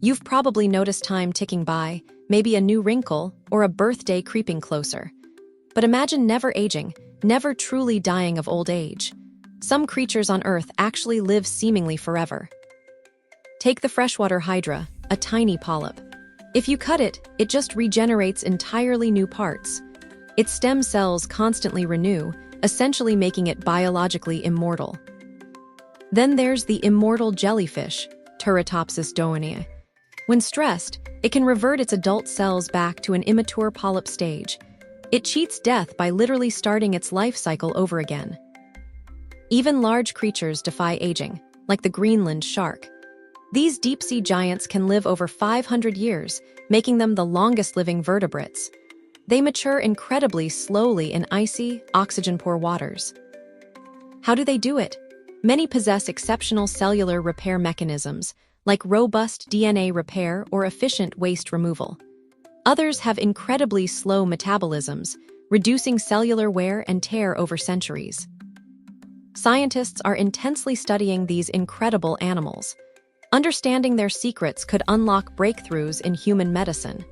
You've probably noticed time ticking by, maybe a new wrinkle or a birthday creeping closer. But imagine never aging, never truly dying of old age. Some creatures on Earth actually live seemingly forever. Take the freshwater Hydra, a tiny polyp. If you cut it, it just regenerates entirely new parts. Its stem cells constantly renew, essentially making it biologically immortal. Then there's the immortal jellyfish, Turritopsis doanea. When stressed, it can revert its adult cells back to an immature polyp stage. It cheats death by literally starting its life cycle over again. Even large creatures defy aging, like the Greenland shark. These deep-sea giants can live over 500 years, making them the longest-living vertebrates. They mature incredibly slowly in icy, oxygen-poor waters. How do they do it? Many possess exceptional cellular repair mechanisms, like robust DNA repair or efficient waste removal. Others have incredibly slow metabolisms, reducing cellular wear and tear over centuries. Scientists are intensely studying these incredible animals. Understanding their secrets could unlock breakthroughs in human medicine.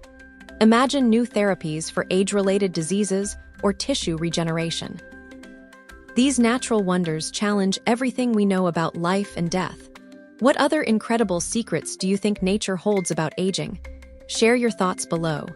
Imagine new therapies for age-related diseases or tissue regeneration. These natural wonders challenge everything we know about life and death. What other incredible secrets do you think nature holds about aging? Share your thoughts below.